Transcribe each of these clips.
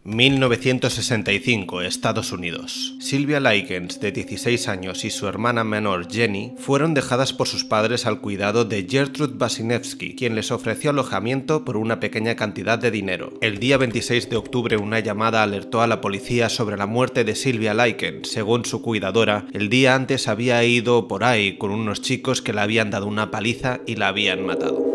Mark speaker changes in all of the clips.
Speaker 1: 1965, Estados Unidos. Sylvia Likens, de 16 años, y su hermana menor Jenny fueron dejadas por sus padres al cuidado de Gertrude Wasinewski, quien les ofreció alojamiento por una pequeña cantidad de dinero. El día 26 de octubre, una llamada alertó a la policía sobre la muerte de Sylvia Likens. Según su cuidadora, el día antes había ido por ahí con unos chicos que le habían dado una paliza y la habían matado.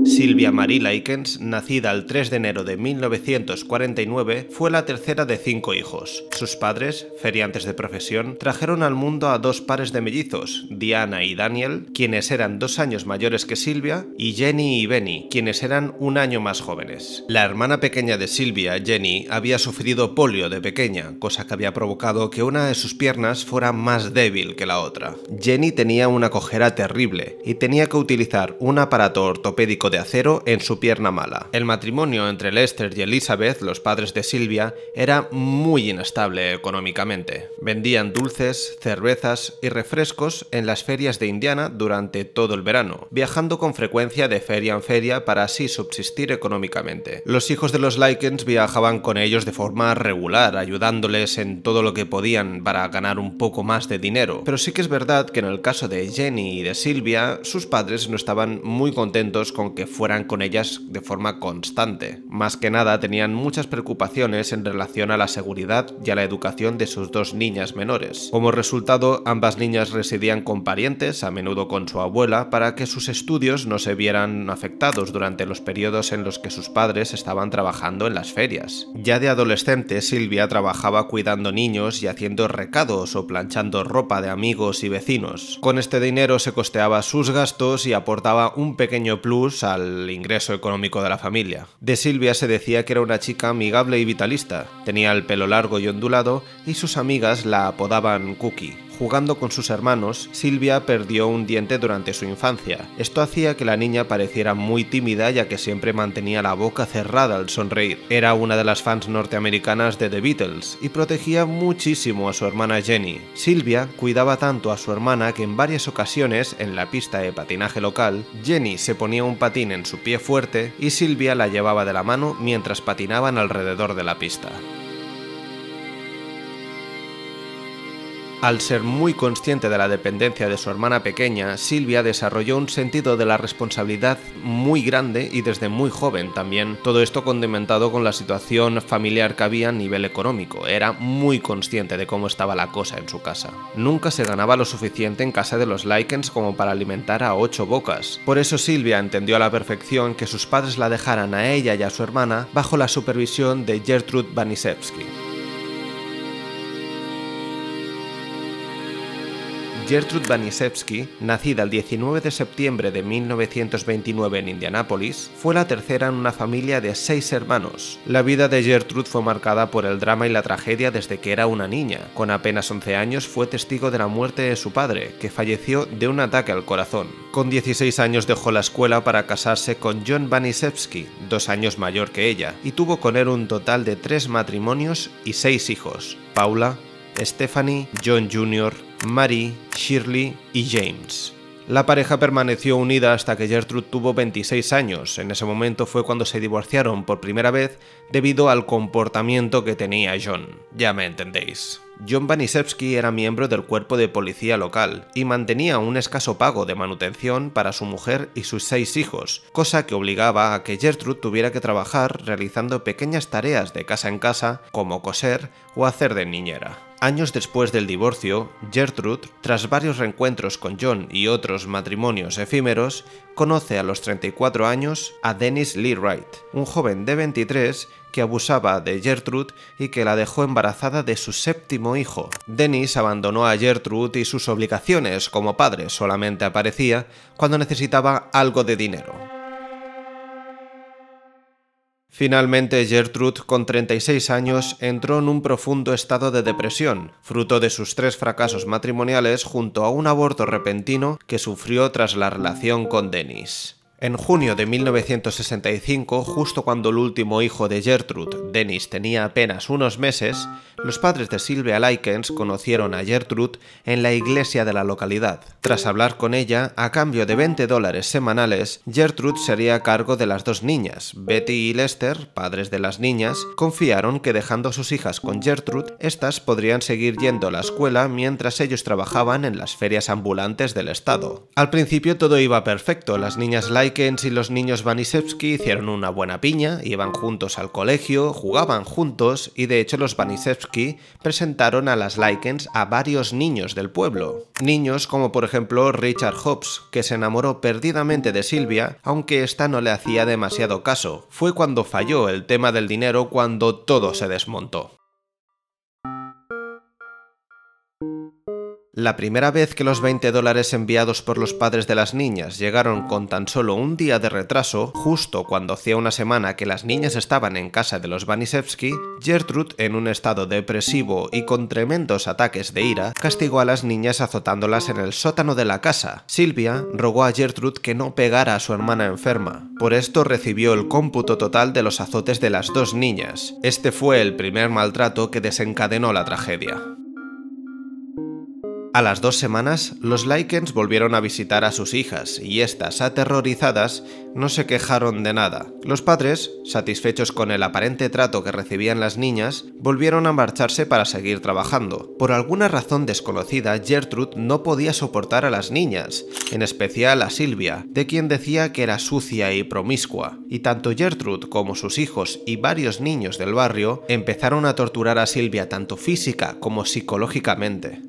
Speaker 1: Sylvia Marie Likens, nacida el 3 de enero de 1949, fue la tercera de 5 hijos. Sus padres, feriantes de profesión, trajeron al mundo a 2 pares de mellizos, Diana y Daniel, quienes eran 2 años mayores que Sylvia, y Jenny y Benny, quienes eran 1 año más jóvenes. La hermana pequeña de Sylvia, Jenny, había sufrido polio de pequeña, cosa que había provocado que una de sus piernas fuera más débil que la otra. Jenny tenía una cojera terrible y tenía que utilizar un aparato ortopédico de acero en su pierna mala. El matrimonio entre Lester y Elizabeth, los padres de Sylvia, era muy inestable económicamente. Vendían dulces, cervezas y refrescos en las ferias de Indiana durante todo el verano, viajando con frecuencia de feria en feria para así subsistir económicamente. Los hijos de los Likens viajaban con ellos de forma regular, ayudándoles en todo lo que podían para ganar un poco más de dinero. Pero sí que es verdad que en el caso de Jenny y de Sylvia, sus padres no estaban muy contentos con que fueran con ellas de forma constante. Más que nada tenían muchas preocupaciones en relación a la seguridad y a la educación de sus 2 niñas menores. Como resultado, ambas niñas residían con parientes, a menudo con su abuela, para que sus estudios no se vieran afectados durante los periodos en los que sus padres estaban trabajando en las ferias. Ya de adolescente, Sylvia trabajaba cuidando niños y haciendo recados o planchando ropa de amigos y vecinos. Con este dinero se costeaba sus gastos y aportaba un pequeño plus al ingreso económico de la familia. De Sylvia se decía que era una chica amigable y vitalista, tenía el pelo largo y ondulado y sus amigas la apodaban Cookie. Jugando con sus hermanos, Sylvia perdió un diente durante su infancia. Esto hacía que la niña pareciera muy tímida, ya que siempre mantenía la boca cerrada al sonreír. Era una de las fans norteamericanas de The Beatles y protegía muchísimo a su hermana Jenny. Sylvia cuidaba tanto a su hermana que en varias ocasiones, en la pista de patinaje local, Jenny se ponía un patín en su pie fuerte y Sylvia la llevaba de la mano mientras patinaban alrededor de la pista. Al ser muy consciente de la dependencia de su hermana pequeña, Sylvia desarrolló un sentido de la responsabilidad muy grande y desde muy joven también. Todo esto condimentado con la situación familiar que había a nivel económico. Era muy consciente de cómo estaba la cosa en su casa. Nunca se ganaba lo suficiente en casa de los Likens como para alimentar a 8 bocas. Por eso Sylvia entendió a la perfección que sus padres la dejaran a ella y a su hermana bajo la supervisión de Gertrude Wasinewski. Gertrude Wasinewski, nacida el 19 de septiembre de 1929 en Indianápolis, fue la tercera en una familia de 6 hermanos. La vida de Gertrude fue marcada por el drama y la tragedia desde que era una niña. Con apenas 11 años fue testigo de la muerte de su padre, que falleció de un ataque al corazón. Con 16 años dejó la escuela para casarse con John Wasinewski, 2 años mayor que ella, y tuvo con él un total de 3 matrimonios y 6 hijos: Paula, Stephanie, John Jr., Mary, Shirley y James. La pareja permaneció unida hasta que Gertrude tuvo 26 años. En ese momento fue cuando se divorciaron por primera vez debido al comportamiento que tenía John. Ya me entendéis. John Wasinewski era miembro del cuerpo de policía local y mantenía un escaso pago de manutención para su mujer y sus 6 hijos, cosa que obligaba a que Gertrude tuviera que trabajar realizando pequeñas tareas de casa en casa, como coser o hacer de niñera. Años después del divorcio, Gertrude, tras varios reencuentros con John y otros matrimonios efímeros, conoce a los 34 años a Dennis Lee Wright, un joven de 23 que abusaba de Gertrude y que la dejó embarazada de su 7º hijo. Dennis abandonó a Gertrude y sus obligaciones como padre solamente aparecía cuando necesitaba algo de dinero. Finalmente, Gertrude, con 36 años, entró en un profundo estado de depresión, fruto de sus 3 fracasos matrimoniales junto a un aborto repentino que sufrió tras la relación con Dennis. En junio de 1965, justo cuando el último hijo de Gertrude, Dennis, tenía apenas unos meses, los padres de Sylvia Likens conocieron a Gertrude en la iglesia de la localidad. Tras hablar con ella, a cambio de $20 semanales, Gertrude se haría cargo de las dos niñas. Betty y Lester, padres de las niñas, confiaron que dejando a sus hijas con Gertrude, estas podrían seguir yendo a la escuela mientras ellos trabajaban en las ferias ambulantes del estado. Al principio todo iba perfecto, las niñas Likens y los niños Vanisevsky hicieron una buena piña, iban juntos al colegio, jugaban juntos y de hecho los Vanisevsky presentaron a las Likens a varios niños del pueblo. Niños como por ejemplo Richard Hobbs, que se enamoró perdidamente de Sylvia, aunque ésta no le hacía demasiado caso. Fue cuando falló el tema del dinero cuando todo se desmontó. La primera vez que los $20 enviados por los padres de las niñas llegaron con tan solo un día de retraso, justo cuando hacía una semana que las niñas estaban en casa de los Vanisevsky, Gertrude, en un estado depresivo y con tremendos ataques de ira, castigó a las niñas azotándolas en el sótano de la casa. Sylvia rogó a Gertrude que no pegara a su hermana enferma. Por esto recibió el cómputo total de los azotes de las dos niñas. Este fue el primer maltrato que desencadenó la tragedia. A las 2 semanas, los Likens volvieron a visitar a sus hijas y estas, aterrorizadas, no se quejaron de nada. Los padres, satisfechos con el aparente trato que recibían las niñas, volvieron a marcharse para seguir trabajando. Por alguna razón desconocida, Gertrude no podía soportar a las niñas, en especial a Sylvia, de quien decía que era sucia y promiscua. Y tanto Gertrude como sus hijos y varios niños del barrio empezaron a torturar a Sylvia tanto física como psicológicamente.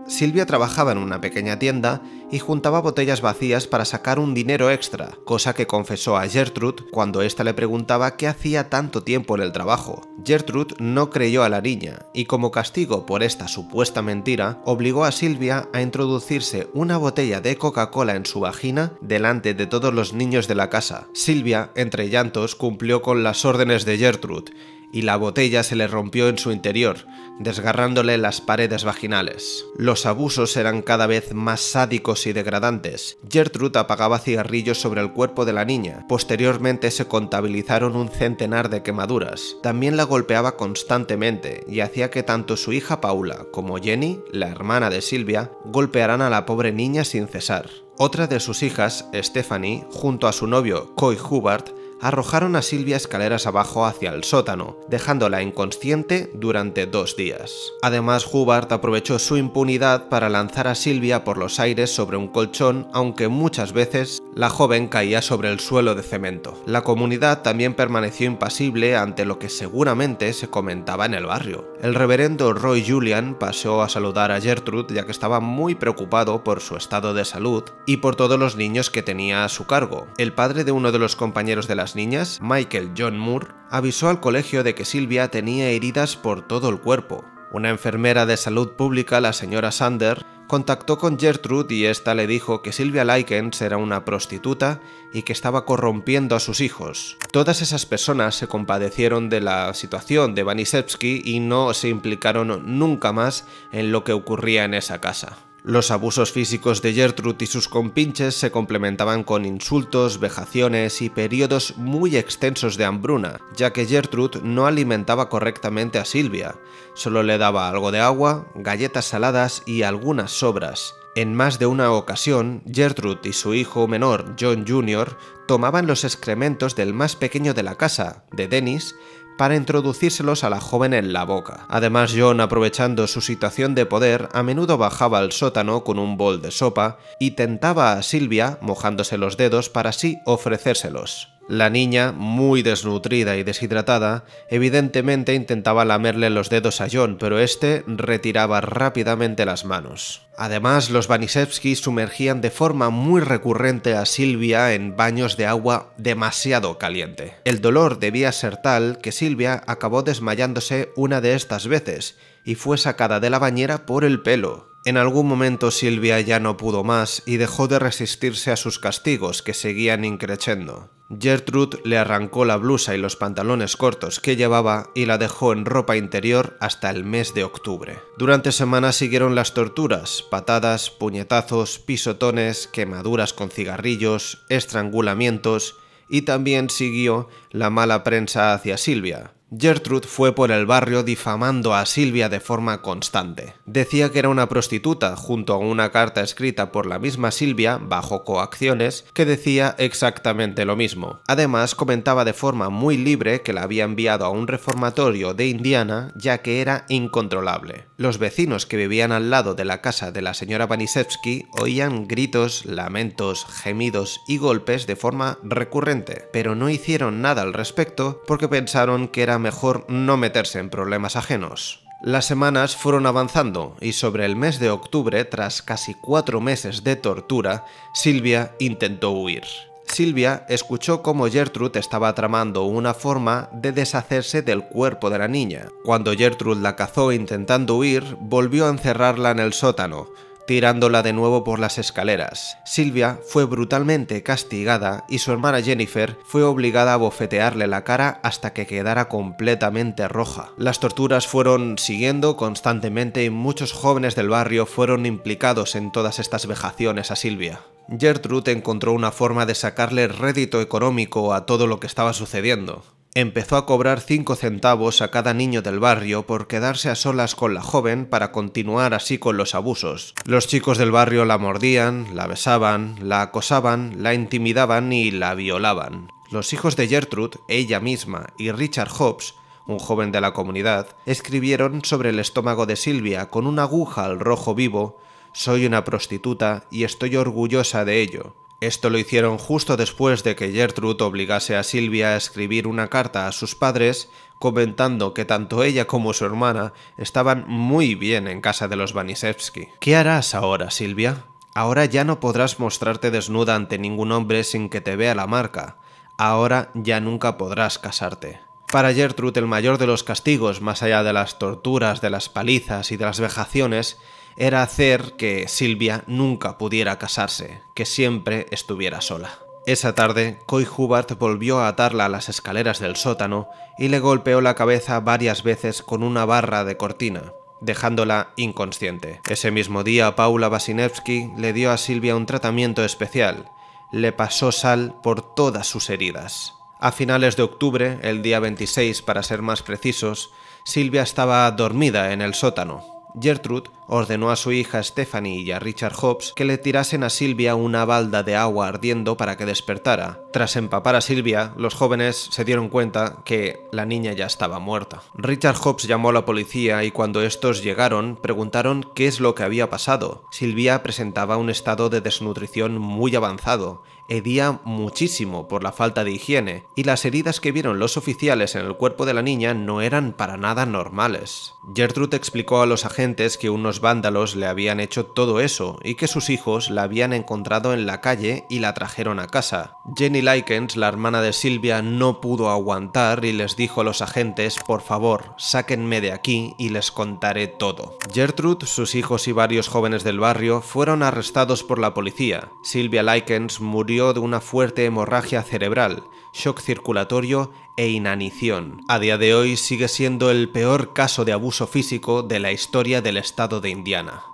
Speaker 1: Sylvia trabajaba en una pequeña tienda y juntaba botellas vacías para sacar un dinero extra, cosa que confesó a Gertrude cuando ésta le preguntaba qué hacía tanto tiempo en el trabajo. Gertrude no creyó a la niña y como castigo por esta supuesta mentira, obligó a Sylvia a introducirse una botella de Coca-Cola en su vagina delante de todos los niños de la casa. Sylvia, entre llantos, cumplió con las órdenes de Gertrude y la botella se le rompió en su interior, desgarrándole las paredes vaginales. Los abusos eran cada vez más sádicos y degradantes. Gertrude apagaba cigarrillos sobre el cuerpo de la niña. Posteriormente se contabilizaron un centenar de quemaduras. También la golpeaba constantemente y hacía que tanto su hija Paula como Jenny, la hermana de Sylvia, golpearan a la pobre niña sin cesar. Otra de sus hijas, Stephanie, junto a su novio Coy Hubbard, arrojaron a Sylvia escaleras abajo hacia el sótano, dejándola inconsciente durante 2 días. Además, Hubbard aprovechó su impunidad para lanzar a Sylvia por los aires sobre un colchón, aunque muchas veces la joven caía sobre el suelo de cemento. La comunidad también permaneció impasible ante lo que seguramente se comentaba en el barrio. El reverendo Roy Julian pasó a saludar a Gertrude ya que estaba muy preocupado por su estado de salud y por todos los niños que tenía a su cargo. El padre de uno de los compañeros de las niñas, Michael John Moore, avisó al colegio de que Sylvia tenía heridas por todo el cuerpo. Una enfermera de salud pública, la señora Sander, contactó con Gertrude y ésta le dijo que Sylvia Likens era una prostituta y que estaba corrompiendo a sus hijos. Todas esas personas se compadecieron de la situación de Vanisevsky y no se implicaron nunca más en lo que ocurría en esa casa. Los abusos físicos de Gertrude y sus compinches se complementaban con insultos, vejaciones y periodos muy extensos de hambruna, ya que Gertrude no alimentaba correctamente a Sylvia, solo le daba algo de agua, galletas saladas y algunas sobras. En más de una ocasión, Gertrude y su hijo menor, John Jr., tomaban los excrementos del más pequeño de la casa, de Dennis, para introducírselos a la joven en la boca. Además, John, aprovechando su situación de poder, a menudo bajaba al sótano con un bol de sopa y tentaba a Sylvia, mojándose los dedos para así ofrecérselos. La niña, muy desnutrida y deshidratada, evidentemente intentaba lamerle los dedos a John, pero este retiraba rápidamente las manos. Además, los Vanisevsky sumergían de forma muy recurrente a Sylvia en baños de agua demasiado caliente. El dolor debía ser tal que Sylvia acabó desmayándose una de estas veces y fue sacada de la bañera por el pelo. En algún momento Silvia ya no pudo más y dejó de resistirse a sus castigos, que seguían increciendo. Gertrude le arrancó la blusa y los pantalones cortos que llevaba y la dejó en ropa interior hasta el mes de octubre. Durante semanas siguieron las torturas: patadas, puñetazos, pisotones, quemaduras con cigarrillos, estrangulamientos, y también siguió la mala prensa hacia Silvia. Gertrude fue por el barrio difamando a Silvia de forma constante. Decía que era una prostituta, junto a una carta escrita por la misma Silvia, bajo coacciones, que decía exactamente lo mismo. Además, comentaba de forma muy libre que la había enviado a un reformatorio de Indiana, ya que era incontrolable. Los vecinos que vivían al lado de la casa de la señora Vanissevsky oían gritos, lamentos, gemidos y golpes de forma recurrente, pero no hicieron nada al respecto porque pensaron que era mejor no meterse en problemas ajenos. Las semanas fueron avanzando y sobre el mes de octubre, tras casi 4 meses de tortura, Silvia intentó huir. Silvia escuchó cómo Gertrude estaba tramando una forma de deshacerse del cuerpo de la niña. Cuando Gertrude la cazó intentando huir, volvió a encerrarla en el sótano, tirándola de nuevo por las escaleras. Silvia fue brutalmente castigada y su hermana Jennifer fue obligada a bofetearle la cara hasta que quedara completamente roja. Las torturas fueron siguiendo constantemente y muchos jóvenes del barrio fueron implicados en todas estas vejaciones a Silvia. Gertrude encontró una forma de sacarle rédito económico a todo lo que estaba sucediendo. Empezó a cobrar 5 centavos a cada niño del barrio por quedarse a solas con la joven para continuar así con los abusos. Los chicos del barrio la mordían, la besaban, la acosaban, la intimidaban y la violaban. Los hijos de Gertrude, ella misma y Richard Hobbs, un joven de la comunidad, escribieron sobre el estómago de Silvia con una aguja al rojo vivo: «Soy una prostituta y estoy orgullosa de ello». Esto lo hicieron justo después de que Gertrude obligase a Silvia a escribir una carta a sus padres comentando que tanto ella como su hermana estaban muy bien en casa de los Vanissevsky. ¿Qué harás ahora, Silvia? Ahora ya no podrás mostrarte desnuda ante ningún hombre sin que te vea la marca. Ahora ya nunca podrás casarte. Para Gertrude, el mayor de los castigos, más allá de las torturas, de las palizas y de las vejaciones, era hacer que Silvia nunca pudiera casarse, que siempre estuviera sola. Esa tarde, Coy Hubbard volvió a atarla a las escaleras del sótano y le golpeó la cabeza varias veces con una barra de cortina, dejándola inconsciente. Ese mismo día, Paula Vasinevsky le dio a Silvia un tratamiento especial. Le pasó sal por todas sus heridas. A finales de octubre, el día 26 para ser más precisos, Silvia estaba dormida en el sótano. Gertrude ordenó a su hija Stephanie y a Richard Hobbs que le tirasen a Silvia una balda de agua ardiendo para que despertara. Tras empapar a Silvia, los jóvenes se dieron cuenta que la niña ya estaba muerta. Richard Hobbs llamó a la policía y cuando estos llegaron, preguntaron qué es lo que había pasado. Silvia presentaba un estado de desnutrición muy avanzado. Hedía muchísimo por la falta de higiene, y las heridas que vieron los oficiales en el cuerpo de la niña no eran para nada normales. Gertrude explicó a los agentes que unos vándalos le habían hecho todo eso y que sus hijos la habían encontrado en la calle y la trajeron a casa. Jenny Likens, la hermana de Silvia, no pudo aguantar y les dijo a los agentes: «Por favor, sáquenme de aquí y les contaré todo». Gertrude, sus hijos y varios jóvenes del barrio fueron arrestados por la policía. Silvia Likens murió de una fuerte hemorragia cerebral, shock circulatorio e inanición. A día de hoy sigue siendo el peor caso de abuso físico de la historia del estado de Indiana.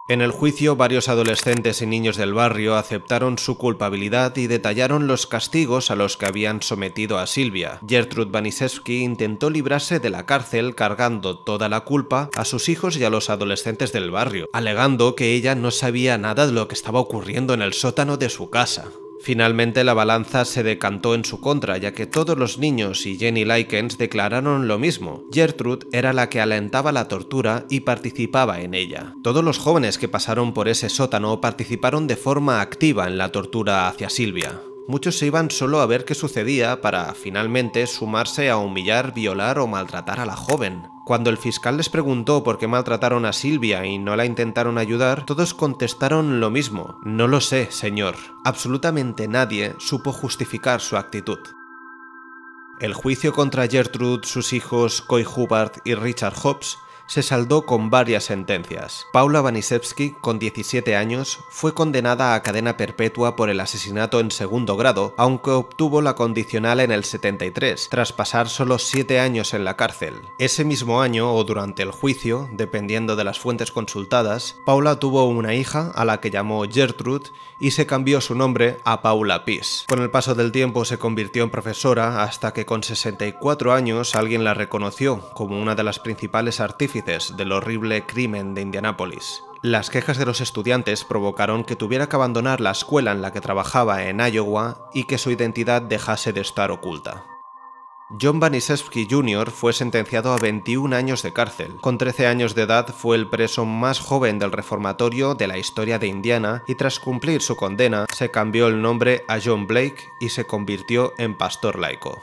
Speaker 1: En el juicio, varios adolescentes y niños del barrio aceptaron su culpabilidad y detallaron los castigos a los que habían sometido a Silvia. Gertrude Vanissevsky intentó librarse de la cárcel cargando toda la culpa a sus hijos y a los adolescentes del barrio, alegando que ella no sabía nada de lo que estaba ocurriendo en el sótano de su casa. Finalmente la balanza se decantó en su contra, ya que todos los niños y Jenny Likens declararon lo mismo. Gertrude era la que alentaba la tortura y participaba en ella. Todos los jóvenes que pasaron por ese sótano participaron de forma activa en la tortura hacia Silvia. Muchos se iban solo a ver qué sucedía para, finalmente, sumarse a humillar, violar o maltratar a la joven. Cuando el fiscal les preguntó por qué maltrataron a Silvia y no la intentaron ayudar, todos contestaron lo mismo: «No lo sé, señor». Absolutamente nadie supo justificar su actitud. El juicio contra Gertrude, sus hijos Coy Hubbard y Richard Hobbs se saldó con varias sentencias. Paula Wanisewski, con 17 años, fue condenada a cadena perpetua por el asesinato en segundo grado, aunque obtuvo la condicional en el 73, tras pasar solo 7 años en la cárcel. Ese mismo año, o durante el juicio, dependiendo de las fuentes consultadas, Paula tuvo una hija a la que llamó Gertrude y se cambió su nombre a Paula Peace. Con el paso del tiempo se convirtió en profesora hasta que con 64 años alguien la reconoció como una de las principales artífices del horrible crimen de Indianápolis. Las quejas de los estudiantes provocaron que tuviera que abandonar la escuela en la que trabajaba en Iowa y que su identidad dejase de estar oculta. John Wanisewski Jr. fue sentenciado a 21 años de cárcel. Con 13 años de edad fue el preso más joven del reformatorio de la historia de Indiana y tras cumplir su condena se cambió el nombre a John Blake y se convirtió en pastor laico.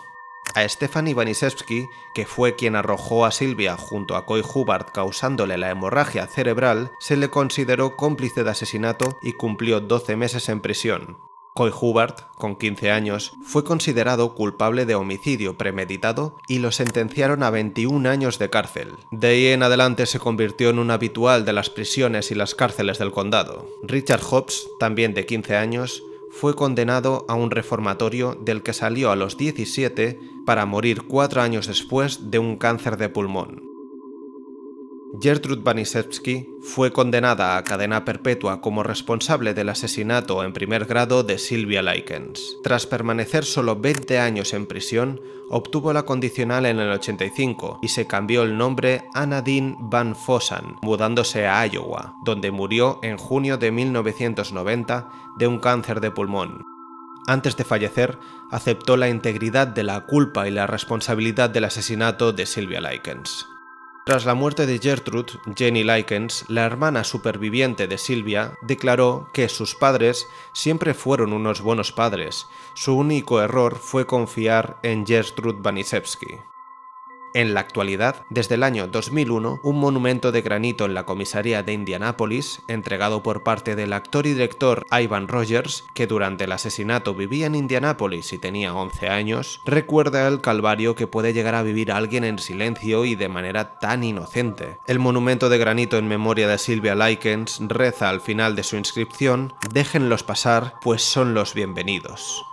Speaker 1: A Stephanie Wanisewski, que fue quien arrojó a Sylvia junto a Coy Hubbard causándole la hemorragia cerebral, se le consideró cómplice de asesinato y cumplió 12 meses en prisión. Coy Hubbard, con 15 años, fue considerado culpable de homicidio premeditado y lo sentenciaron a 21 años de cárcel. De ahí en adelante se convirtió en un habitual de las prisiones y las cárceles del condado. Richard Hobbs, también de 15 años, fue condenado a un reformatorio del que salió a los 17 para morir 4 años después de un cáncer de pulmón. Gertrude Wanisewski fue condenada a cadena perpetua como responsable del asesinato en primer grado de Sylvia Likens. Tras permanecer solo 20 años en prisión, obtuvo la condicional en el 85 y se cambió el nombre a Nadine Van Fossan, mudándose a Iowa, donde murió en junio de 1990 de un cáncer de pulmón. Antes de fallecer, aceptó la integridad de la culpa y la responsabilidad del asesinato de Sylvia Likens. Tras la muerte de Gertrude, Jenny Likens, la hermana superviviente de Sylvia, declaró que sus padres siempre fueron unos buenos padres. Su único error fue confiar en Gertrude Wanisewski. En la actualidad, desde el año 2001, un monumento de granito en la comisaría de Indianápolis, entregado por parte del actor y director Ivan Rogers, que durante el asesinato vivía en Indianápolis y tenía 11 años, recuerda el calvario que puede llegar a vivir alguien en silencio y de manera tan inocente. El monumento de granito en memoria de Sylvia Likens reza al final de su inscripción: "Déjenlos pasar, pues son los bienvenidos".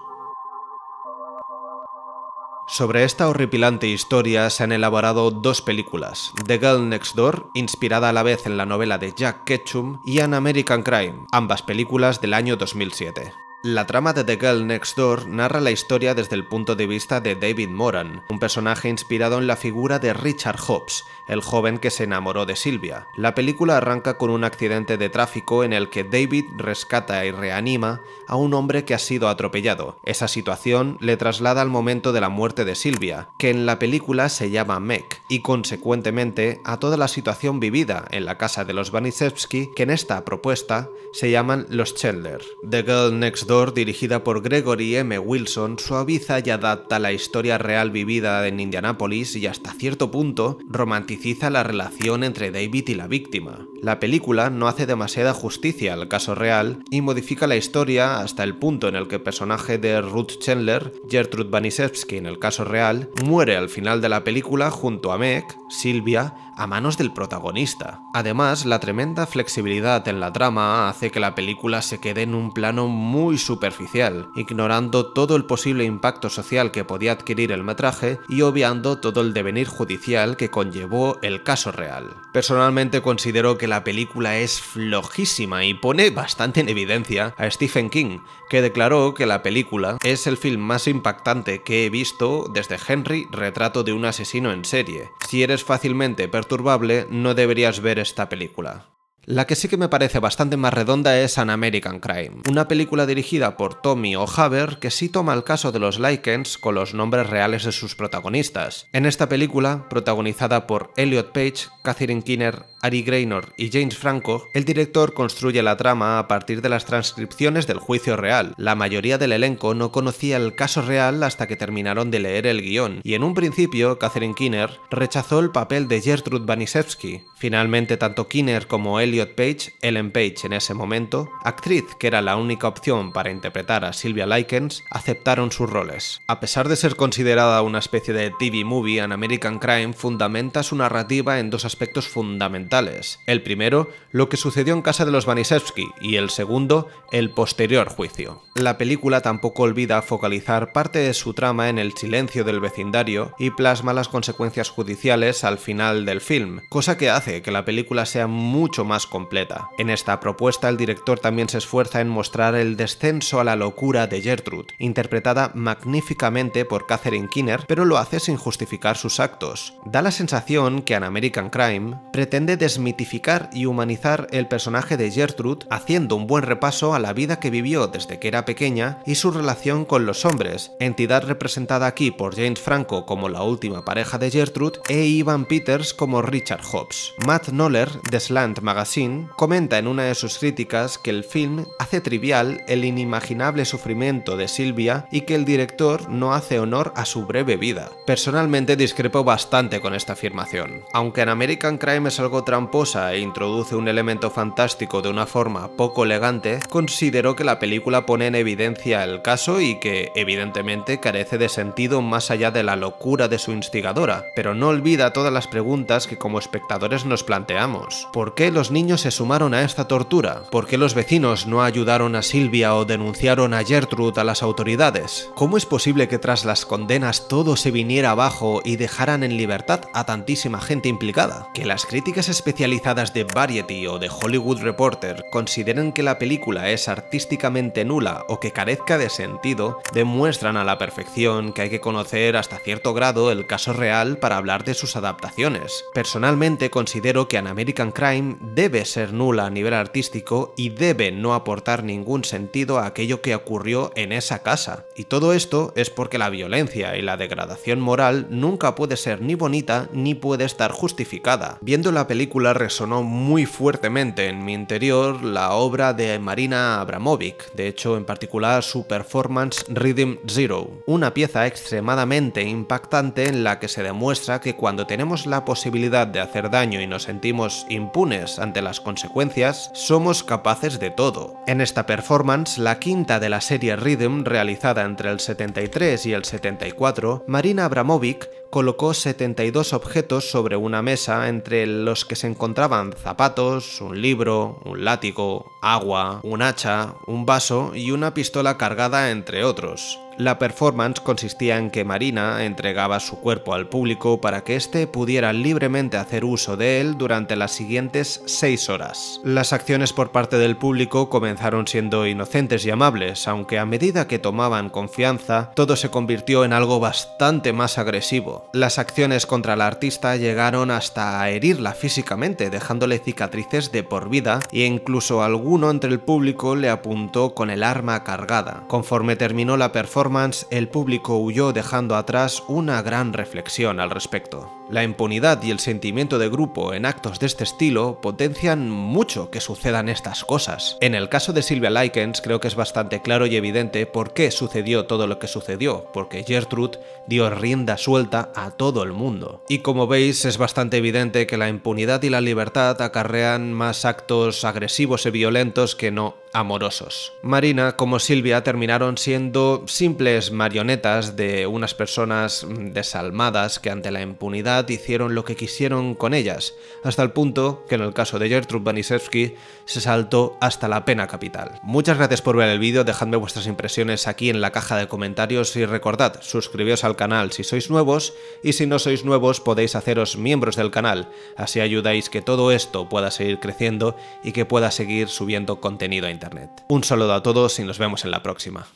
Speaker 1: Sobre esta horripilante historia se han elaborado dos películas: The Girl Next Door, inspirada a la vez en la novela de Jack Ketchum, y An American Crime, ambas películas del año 2007. La trama de The Girl Next Door narra la historia desde el punto de vista de David Moran, un personaje inspirado en la figura de Richard Hobbs, el joven que se enamoró de Sylvia. La película arranca con un accidente de tráfico en el que David rescata y reanima a un hombre que ha sido atropellado. Esa situación le traslada al momento de la muerte de Sylvia, que en la película se llama Meg, y consecuentemente a toda la situación vivida en la casa de los Wanisewski, que en esta propuesta se llaman los Chandler. The Girl Next Door, dirigida por Gregory M. Wilson, suaviza y adapta la historia real vivida en Indianápolis y hasta cierto punto romanticiza la relación entre David y la víctima. La película no hace demasiada justicia al caso real y modifica la historia hasta el punto en el que el personaje de Ruth Chandler, Gertrude Wanisewski en el caso real, muere al final de la película junto a Meg, Sylvia, a manos del protagonista. Además, la tremenda flexibilidad en la trama hace que la película se quede en un plano muy superficial, ignorando todo el posible impacto social que podía adquirir el metraje y obviando todo el devenir judicial que conllevó el caso real. Personalmente considero que la película es flojísima y pone bastante en evidencia a Stephen King, que declaró que la película es el film más impactante que he visto desde Henry, retrato de un asesino en serie. Si eres fácilmente perturbable, no deberías ver esta película. La que sí que me parece bastante más redonda es An American Crime, una película dirigida por Tommy O'Haver que sí toma el caso de los Likens con los nombres reales de sus protagonistas. En esta película, protagonizada por Elliot Page, Catherine Keener, Ari Graynor y James Franco, el director construye la trama a partir de las transcripciones del juicio real. La mayoría del elenco no conocía el caso real hasta que terminaron de leer el guión, y en un principio Catherine Keener rechazó el papel de Gertrude Wanisewski. Finalmente, tanto Keener como Elliot Elliot Page, Ellen Page en ese momento, actriz que era la única opción para interpretar a Sylvia Likens, aceptaron sus roles. A pesar de ser considerada una especie de TV movie, An American Crime fundamenta su narrativa en dos aspectos fundamentales. El primero, lo que sucedió en casa de los Vanishevsky, y el segundo, el posterior juicio. La película tampoco olvida focalizar parte de su trama en el silencio del vecindario y plasma las consecuencias judiciales al final del film, cosa que hace que la película sea mucho más completa. En esta propuesta el director también se esfuerza en mostrar el descenso a la locura de Gertrude, interpretada magníficamente por Catherine Keener, pero lo hace sin justificar sus actos. Da la sensación que An American Crime pretende desmitificar y humanizar el personaje de Gertrude, haciendo un buen repaso a la vida que vivió desde que era pequeña y su relación con los hombres, entidad representada aquí por James Franco como la última pareja de Gertrude e Ivan Peters como Richard Hobbs. Matt Noller, de Slant Magazine, comenta en una de sus críticas que el film hace trivial el inimaginable sufrimiento de Sylvia y que el director no hace honor a su breve vida. Personalmente discrepo bastante con esta afirmación. Aunque en American Crime es algo tramposa e introduce un elemento fantástico de una forma poco elegante, considero que la película pone en evidencia el caso y que, evidentemente, carece de sentido más allá de la locura de su instigadora, pero no olvida todas las preguntas que como espectadores nos planteamos. ¿Por qué los niños se sumaron a esta tortura? ¿Por qué los vecinos no ayudaron a Sylvia o denunciaron a Gertrude a las autoridades? ¿Cómo es posible que tras las condenas todo se viniera abajo y dejaran en libertad a tantísima gente implicada? Que las críticas especializadas de Variety o de Hollywood Reporter consideren que la película es artísticamente nula o que carezca de sentido, demuestran a la perfección que hay que conocer hasta cierto grado el caso real para hablar de sus adaptaciones. Personalmente considero que An American Crime debe ser nula a nivel artístico y debe no aportar ningún sentido a aquello que ocurrió en esa casa. Y todo esto es porque la violencia y la degradación moral nunca puede ser ni bonita ni puede estar justificada. Viendo la película resonó muy fuertemente en mi interior la obra de Marina Abramovic, de hecho en particular su performance Rhythm Zero, una pieza extremadamente impactante en la que se demuestra que cuando tenemos la posibilidad de hacer daño y nos sentimos impunes ante las consecuencias, somos capaces de todo. En esta performance, la quinta de la serie Rhythm, realizada entre el 73 y el 74, Marina Abramovic colocó 72 objetos sobre una mesa entre los que se encontraban zapatos, un libro, un látigo, agua, un hacha, un vaso y una pistola cargada, entre otros. La performance consistía en que Marina entregaba su cuerpo al público para que éste pudiera libremente hacer uso de él durante las siguientes 6 horas. Las acciones por parte del público comenzaron siendo inocentes y amables, aunque a medida que tomaban confianza, todo se convirtió en algo bastante más agresivo. Las acciones contra la artista llegaron hasta a herirla físicamente, dejándole cicatrices de por vida, e incluso alguno entre el público le apuntó con el arma cargada. Conforme terminó la performance, el público huyó dejando atrás una gran reflexión al respecto. La impunidad y el sentimiento de grupo en actos de este estilo potencian mucho que sucedan estas cosas. En el caso de Sylvia Likens creo que es bastante claro y evidente por qué sucedió todo lo que sucedió, porque Gertrude dio rienda suelta a todo el mundo. Y como veis es bastante evidente que la impunidad y la libertad acarrean más actos agresivos y violentos que no amorosos. Marina como Sylvia terminaron siendo simples marionetas de unas personas desalmadas que ante la impunidad hicieron lo que quisieron con ellas, hasta el punto que en el caso de Gertrude Vanishevsky se saltó hasta la pena capital. Muchas gracias por ver el vídeo, dejadme vuestras impresiones aquí en la caja de comentarios y recordad, suscribiros al canal si sois nuevos y si no sois nuevos podéis haceros miembros del canal, así ayudáis que todo esto pueda seguir creciendo y que pueda seguir subiendo contenido a internet. Un saludo a todos y nos vemos en la próxima.